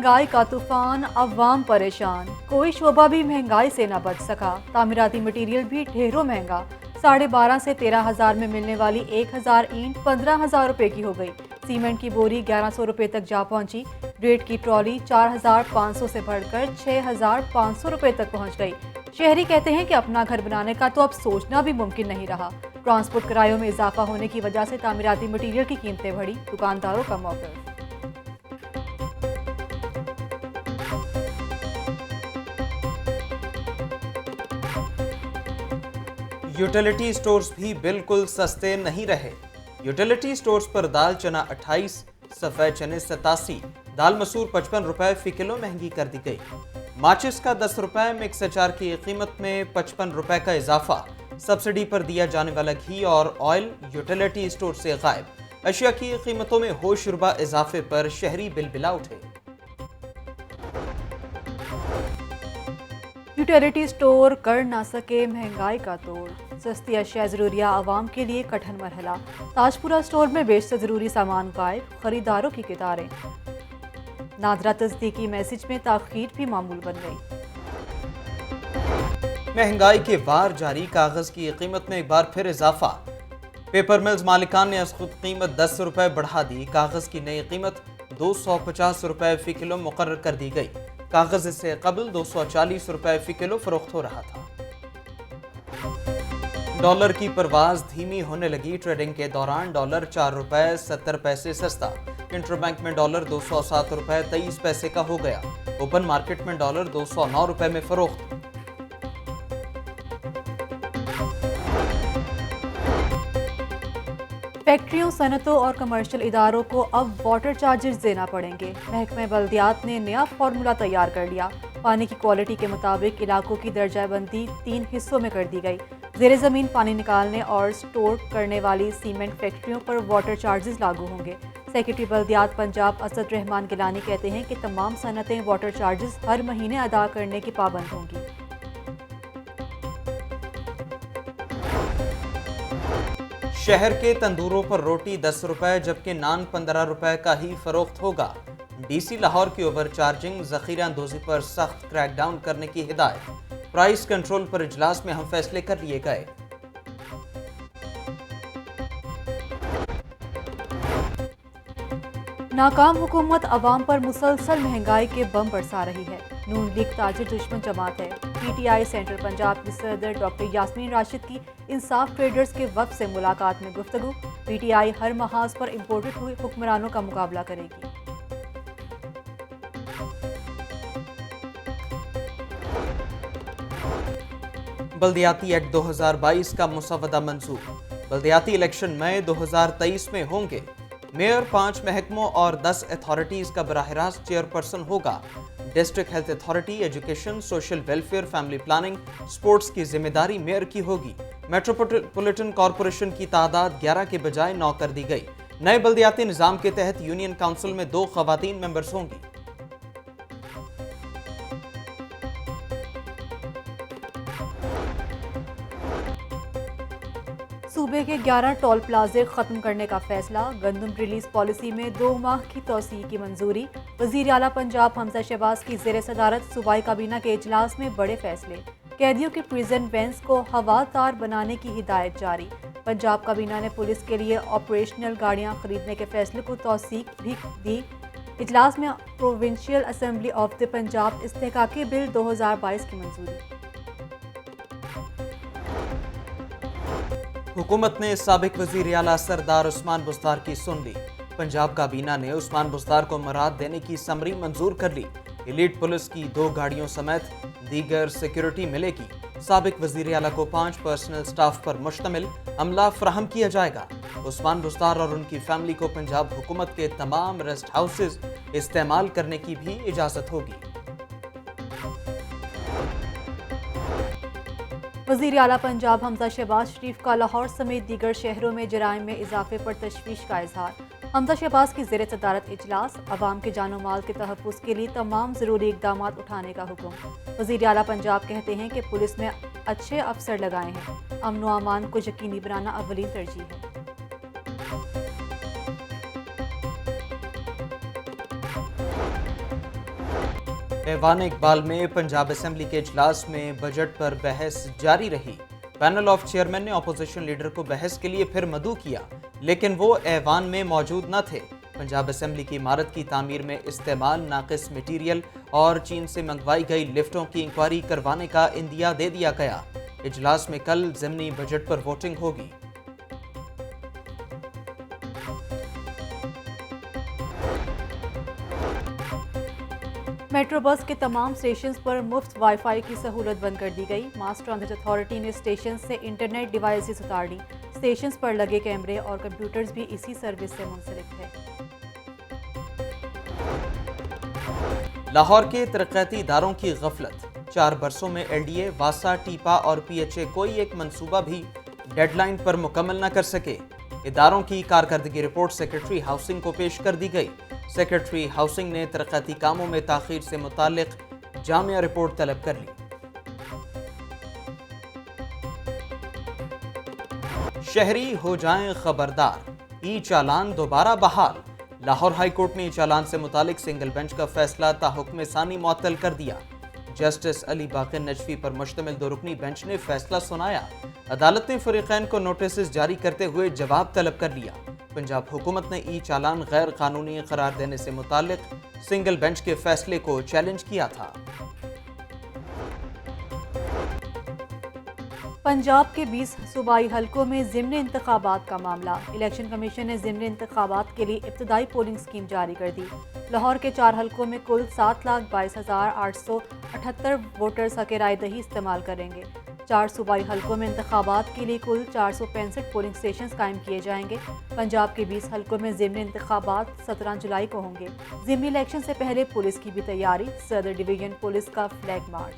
महंगाई का तूफान, अवाम परेशान, कोई शोबा भी महंगाई से न बच सका। तामीराती मटीरियल भी ढेरों महंगा, 12,500 से 13,000 में मिलने वाली 1,000 ईंट 15,000 रुपए की हो गई। सीमेंट की बोरी 1,100 रुपए तक जा पहुंची। रेट की ट्रॉली 4,500 से बढ़कर 6,500 रुपए तक पहुंच गई। शहरी कहते हैं कि अपना घर बनाने का तो अब सोचना भी मुमकिन नहीं रहा। ट्रांसपोर्ट किरायों में इजाफा होने की वजह से तामीराती मटीरियल की कीमतें बढ़ी, दुकानदारों का मौक़िफ़। यूटिलिटी स्टोर्स भी बिल्कुल सस्ते नहीं रहे। यूटिलिटी स्टोर्स पर दाल चना 28, सफ़ेद चने 87, दाल मसूर 55 रुपए फी किलो महंगी कर दी गई। माचिस का 10 रुपए, मिक्स अचार की कीमत में 55 रुपए का इजाफा। सब्सिडी पर दिया जाने वाला घी और ऑयल यूटिलिटी स्टोर से गायब। अशिया की कीमतों में होशरुबा इजाफे पर शहरी बिलबिला उठे। यूटिलिटी स्टोर कर ना सके महंगाई का तोड़, सस्ती अशिया ज़रूरिया आवाम के लिए कठिन मरहला। ताजपुरा स्टोर में बेशतर ज़रूरी सामान गायब, खरीदारों की कतारें। नादरा तस्दीकी मैसेज में ताख़ीर भी मामूल बन गई। महंगाई के वार जारी, कागज की कीमत में एक बार फिर इजाफा। पेपर मिल्स मालिकान ने खुद कीमत 10 रुपए बढ़ा दी। कागज की नई कीमत 250 रुपए फी किलो मुकर्रर कर दी गई। कागज से कबल 240 रुपए फी किलो फरोख्त हो रहा था। डॉलर की परवाज धीमी होने लगी। ट्रेडिंग के दौरान डॉलर 4 रुपए 70 पैसे सस्ता। इंटरबैंक में डॉलर 207 रुपए 23 पैसे का हो गया। ओपन मार्केट में डॉलर 209 रुपए में फरोख्त। फैक्ट्रियों, सनतों और कमर्शियल इदारों को अब वाटर चार्जेस देना पड़ेंगे। महकमे बल्दियात ने नया फार्मूला तैयार कर लिया। पानी की क्वालिटी के मुताबिक इलाकों की दर्जाबंदी 3 हिस्सों में कर दी गई। ज़ेरे ज़मीन पानी निकालने और स्टोर करने वाली सीमेंट फैक्ट्रियों पर वाटर चार्जेस लागू होंगे। सेक्रेटरी बल्दियात पंजाब असद रहमान गिलानी कहते हैं कि तमाम सनतें वाटर चार्जेस हर महीने अदा करने की पाबंद होंगी। शहर के तंदूरों पर रोटी 10 रुपए जबकि नान 15 रुपए का ही फरोख्त होगा। डीसी लाहौर की ओवर चार्जिंग, ज़ख़ीरा अंदोज़ी पर सख्त क्रैकडाउन करने की हिदायत। प्राइस कंट्रोल पर इजलास में हम फैसले कर लिए गए। नाकाम हुकूमत अवाम पर मुसलसल महंगाई के बम बरसा रही है। नून लीग ताजिर दुश्मन जमात है। पीटीआई सेंट्रल पंजाब की सदर डॉक्टर यास्मीन राशिद की इंसाफ ट्रेडर्स के वक्त से मुलाकात में गुफ्तगू। पीटीआई हर महाज पर इम्पोर्टेड हुए हुक्मरानों का मुकाबला करेगी। बल्दियाती एक्ट 2022 का मुसवदा मंजूर। बल्दियाती इलेक्शन मई 2023 में होंगे। मेयर 5 महकमों और 10 अथॉरिटीज का बराह रास्त चेयरपर्सन होगा। District health authority, education, social welfare, family planning, sports की जिम्मेदारी मेयर की होगी। मेट्रोपॉलिटन कॉरपोरेशन की तादाद 11 के बजाय 9 कर दी गई। नए बल्दियाती निज़ाम के तहत यूनियन काउंसिल में 2 खवातीन मेंबर्स होंगी। सूबे के 11 टोल प्लाजे खत्म करने का फैसला। गंदम रिलीज पॉलिसी में 2 माह की तोसी की मंजूरी। वजीर आला पंजाब हमजा शहबाज की ज़ेर सदारत सूबाई काबीना के इजलास में बड़े फैसले। कैदियों के प्रिजन वैन्स को हवादार बनाने की हिदायत जारी। पंजाब काबीना ने पुलिस के लिए ऑपरेशनल गाड़ियां खरीदने के फैसले को तौसीक भी दी। इजलास में provincial assembly of the Punjab इस्तेहकाकी बिल 2022 की मंजूरी। हुकूमत ने साबिक वजीर आला सरदार उस्मान बुज़दार की सुन ली। पंजाब काबीना ने उस्मान बुज़दार को मराद देने की समरी मंजूर कर ली। एलीट पुलिस की 2 गाड़ियों समेत दीगर सिक्योरिटी मिलेगी। साबिक वजीर आला को 5 पर्सनल स्टाफ पर मुश्तमिल अमला फराहम किया जाएगा। उस्मान बुज़दार और उनकी फैमिली को पंजाब हुकूमत के तमाम रेस्ट हाउसेज इस्तेमाल करने की भी इजाज़त होगी। वज़ीर आला पंजाब हमजा शहबाज शरीफ का लाहौर समेत दीगर शहरों में जराइम में इजाफे पर तशवीश का इजहार। हमजा शहबाज की ज़ेर सदारत इजलास। अवाम के जानो माल के तहफ़्फ़ुज़ के लिए तमाम ज़रूरी इक़दामात उठाने का हुक्म। वज़ीर आला पंजाब कहते हैं कि पुलिस में अच्छे अफसर लगाए हैं। अमन व अमान को यकीनी बनाना अव्वली तरजीह है। ایوان اقبال میں پنجاب اسمبلی کے اجلاس میں بجٹ پر بحث جاری رہی۔ پینل آف چیئرمین نے اپوزیشن لیڈر کو بحث کے لیے پھر مدعو کیا، لیکن وہ ایوان میں موجود نہ تھے۔ پنجاب اسمبلی کی عمارت کی تعمیر میں استعمال ناقص مٹیریل اور چین سے منگوائی گئی لفٹوں کی انکوائری کروانے کا عندیہ دے دیا گیا۔ اجلاس میں کل ضمنی بجٹ پر ووٹنگ ہوگی۔ میٹرو بس کے تمام اسٹیشنز پر مفت وائی فائی کی سہولت بند کر دی گئی۔ ماس ٹرانزٹ اتھارٹی نے اسٹیشن سے انٹرنیٹ ڈیوائسز اتار لی۔ اسٹیشنز پر لگے کیمرے اور کمپیوٹرز بھی اسی سروس سے منسلک تھے۔ لاہور کے ترقیاتی اداروں کی غفلت، 4 برسوں میں ایل ڈی اے، واسا، ٹیپا اور پی ایچ اے کوئی ایک منصوبہ بھی ڈیڈ لائن پر مکمل نہ کر سکے۔ اداروں کی کارکردگی رپورٹ سیکرٹری ہاؤسنگ کو پیش کر دی گئی۔ سیکرٹری ہاؤسنگ نے ترقیاتی کاموں میں تاخیر سے متعلق جامع رپورٹ طلب کر لی۔ شہری ہو جائیں خبردار، ای چالان دوبارہ بحال۔ لاہور ہائی کورٹ نے ای چالان سے متعلق سنگل بینچ کا فیصلہ تا حکم ثانی معطل کر دیا۔ جسٹس علی باقر نجفی پر مشتمل 2 رکنی بینچ نے فیصلہ سنایا۔ عدالت نے فریقین کو نوٹسز جاری کرتے ہوئے جواب طلب کر لیا۔ پنجاب حکومت نے ای چالان غیر قانونی قرار دینے سے متعلق سنگل بینچ کے فیصلے کو چیلنج کیا تھا۔ پنجاب کے 20 صوبائی حلقوں میں ضمنی انتخابات کا معاملہ۔ الیکشن کمیشن نے ضمنی انتخابات کے لیے ابتدائی پولنگ سکیم جاری کر دی۔ لاہور کے 4 حلقوں میں کل 7,22,878 ووٹرز حق رائے دہی استعمال کریں گے۔ 4 صوبائی حلقوں میں انتخابات کے لیے کل 465 پولنگ اسٹیشنز قائم کیے جائیں گے۔ پنجاب کے 20 حلقوں میں ضمنی انتخابات 17 جولائی کو ہوں گے۔ ضمنی الیکشن سے پہلے پولیس کی بھی تیاری، صدر ڈویژن پولیس کا فلیگ مارچ۔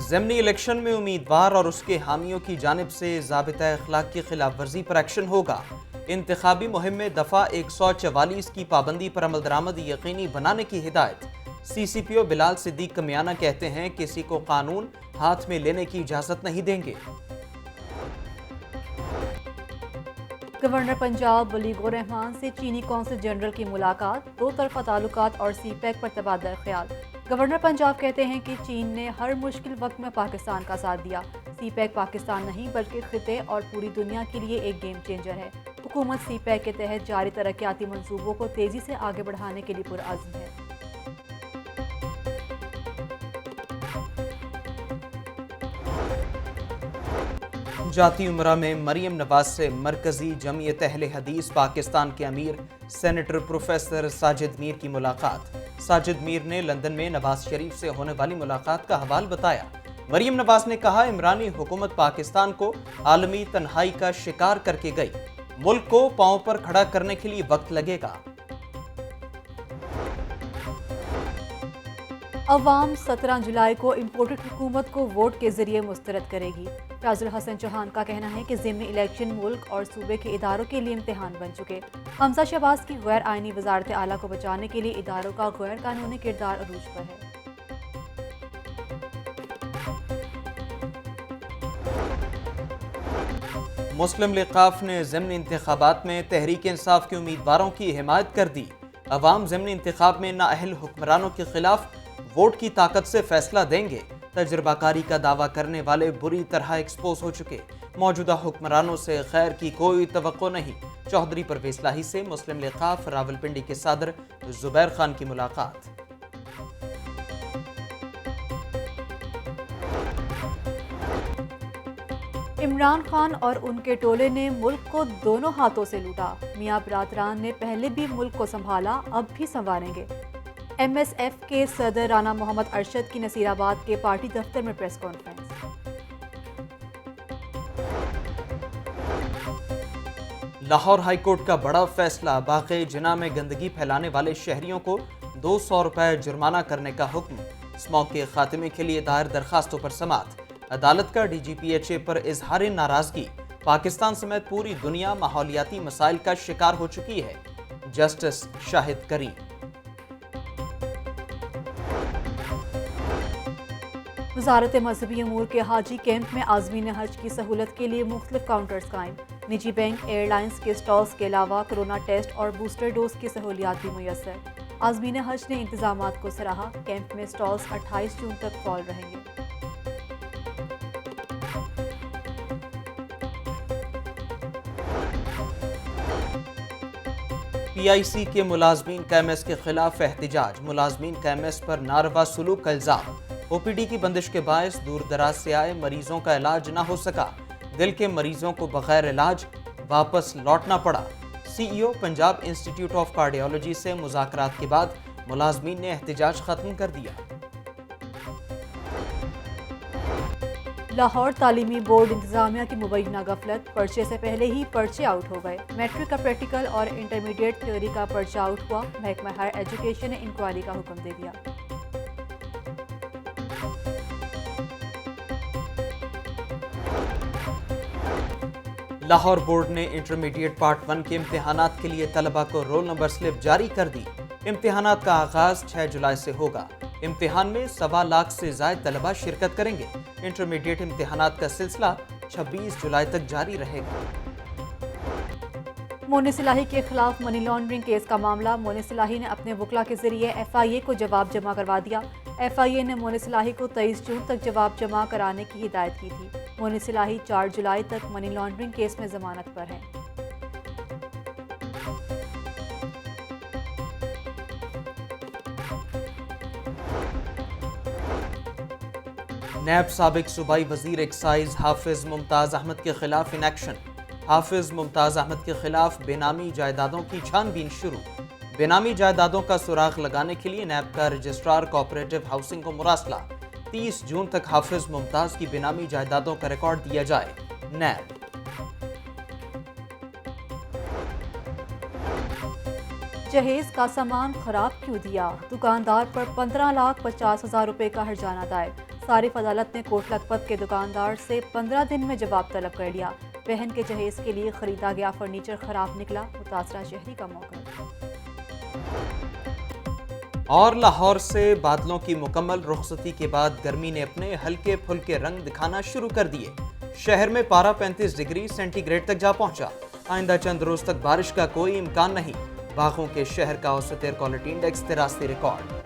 ضمنی الیکشن میں امیدوار اور اس کے حامیوں کی جانب سے ضابطہ اخلاق کی خلاف ورزی پر ایکشن ہوگا۔ انتخابی مہم میں دفعہ 144 کی پابندی پر عمل درآمد یقینی بنانے کی ہدایت۔ سی سی پی او بلال صدیق کمیانہ کہتے ہیں کسی کو قانون ہاتھ میں لینے کی اجازت نہیں دیں گے۔ گورنر پنجاب ولیغ الرحمان سے چینی قونصل جنرل کی ملاقات، 2 طرفہ تعلقات اور سی پیک پر تبادلہ خیال۔ گورنر پنجاب کہتے ہیں کہ چین نے ہر مشکل وقت میں پاکستان کا ساتھ دیا۔ سی پیک پاکستان نہیں بلکہ خطے اور پوری دنیا کے لیے ایک گیم چینجر ہے۔ حکومت سی پیک کے تحت جاری ترقیاتی منصوبوں کو تیزی سے آگے بڑھانے کے لیے پرعزم ہے۔ جاتی عمرہ میں مریم نواز سے مرکزی جمعیت اہل حدیث پاکستان کے امیر سینیٹر پروفیسر ساجد میر کی ملاقات۔ ساجد میر نے لندن میں نواز شریف سے ہونے والی ملاقات کا حوال بتایا۔ مریم نواز نے کہا عمرانی حکومت پاکستان کو عالمی تنہائی کا شکار کر کے گئی، ملک کو پاؤں پر کھڑا کرنے کے لیے وقت لگے گا۔ عوام 17 جولائی کو امپورٹڈ حکومت کو ووٹ کے ذریعے مسترد کرے گی۔ فیاض الحسن چوہان کا کہنا ہے کہ ضمنی الیکشن ملک اور صوبے کے اداروں کے لیے امتحان بن چکے۔ حمزہ شہباز کی غیر آئینی وزارت اعلیٰ کو بچانے کے لیے اداروں کا غیر قانونی کردار عروج پر ہے۔ مسلم لیگ ق نے ضمنی انتخابات میں تحریک انصاف کے امیدواروں کی حمایت کر دی۔ عوام ضمنی انتخاب میں نااہل حکمرانوں کے خلاف ووٹ کی طاقت سے فیصلہ دیں گے۔ تجربہ کاری کا دعویٰ کرنے والے بری طرح ایکسپوز ہو چکے۔ موجودہ حکمرانوں سے خیر کی کوئی توقع نہیں۔ چوہدری پرویز لاہی سے مسلم لیگ ق راولپنڈی کے صدر زبیر خان کی ملاقات۔ عمران خان اور ان کے ٹولے نے ملک کو دونوں ہاتھوں سے لوٹا۔ میاں برادران نے پہلے بھی ملک کو سنبھالا، اب بھی سنبھالیں گے۔ ایم ایس ایف کے صدر رانا محمد ارشد کی نصیر آباد کے پارٹی دفتر میں press conference. Lahore high court کا بڑا فیصلہ، باغ جناح میں گندگی پھیلانے والے شہریوں کو 200 روپے جرمانہ کرنے کا حکم۔ اسموگ کے خاتمے کے لیے دائر درخواستوں پر سماعت۔ عدالت کا D G P H A پر اظہار ناراضگی۔ پاکستان سمیت پوری دنیا ماحولیاتی مسائل کا شکار ہو چکی ہے، جسٹس شاہد کریم۔ वजारत मजहबी अमूर के हाजी कैंप में आज़मीन हज की सहूलत के लिए मुख्तलिफ काउंटर्स कायम। निजी बैंक, एयरलाइंस के स्टॉल्स के अलावा कोरोना टेस्ट और बूस्टर डोज की सहूलियात भी मुयस्सर। आज़मीन हज ने इंतजामात को सराहा। कैंप में स्टॉल्स 28 जून तक फॉल रहेंगे। PIC के मुलाजमीन का MS के खिलाफ एहतजाज। मुलाजमीन का MS पर नारवा सलूक का इल्जाम। OPD की बंदिश के बायस दूर दराज से आए मरीजों का इलाज ना हो सका। दिल के मरीजों को बगैर इलाज वापस लौटना पड़ा। CEO Punjab institute of cardiology से मुज़ाकरात के बाद मुलाजमीन ने एहतजाज खत्म कर दिया। लाहौर तालीमी बोर्ड इंतजामिया की मुबैना गफलत। पर्चे से पहले ही पर्चे आउट हो गए। मैट्रिक का प्रैक्टिकल और इंटरमीडिएट थ्योरी का पर्चा आउट हुआ। महकमा हायर एजुकेशन ने इंक्वायरी का हुक्म दे दिया। लाहौर बोर्ड ने इंटरमीडिएट पार्ट 1 के इम्तिहानात के लिए तलबा को रोल नंबर स्लिप जारी कर दी। इम्तिहानात का आगाज 6 जुलाई से होगा। इम्तिहान में 1.25 लाख से ज्यादा तलबा शिरकत करेंगे। इंटरमीडिएट इम्तिहानात का सिलसिला 26 जुलाई तक जारी रहेगा। मोनी सिलाही के खिलाफ मनी लॉन्ड्रिंग केस का मामला। मोनी सिलाही ने अपने वकला के जरिए FIA को जवाब जमा करवा दिया। FIA ने मोनी सिलाही को 23 जून तक जवाब जमा कराने की हिदायत की थी। मोनी सिलाही 4 जुलाई तक मनी लॉन्ड्रिंग केस में जमानत पर है। नैब साबिक सूबाई वजीर एक्साइज हाफिज मुमताज अहमद के खिलाफ इन एक्शन। हाफिज मुमताज अहमद के खिलाफ बेनामी जायदादों की छानबीन शुरू। बेनामी जायदादों का सुराग लगाने के लिए नैब का रजिस्ट्रार कोऑपरेटिव हाउसिंग को मुरासला। 30 जून तक हाफिज मुमताज की बेनामी जायदादों का रिकॉर्ड दिया जाए। नैब जहेज का सामान खराब क्यों दिया? दुकानदार पर 15,50,000 रुपए का हर्जाना दायर। सारिफ अदालत ने कोट लखपत के दुकानदार से 15 दिन में जवाब तलब कर लिया। बहन के जहेज के लिए खरीदा गया फर्नीचर खराब निकला। मुतासरा शहरी का मौका। और लाहौर से बादलों की मुकम्मल रुखसती के बाद गर्मी ने अपने हल्के फुल्के रंग दिखाना शुरू कर दिए। शहर में पारा 35 डिग्री सेंटीग्रेड तक जा पहुंचा। आइंदा चंद रोज तक बारिश का कोई इम्कान नहीं। बागों के शहर का औसत एयर क्वालिटी इंडेक्स 83 रिकॉर्ड।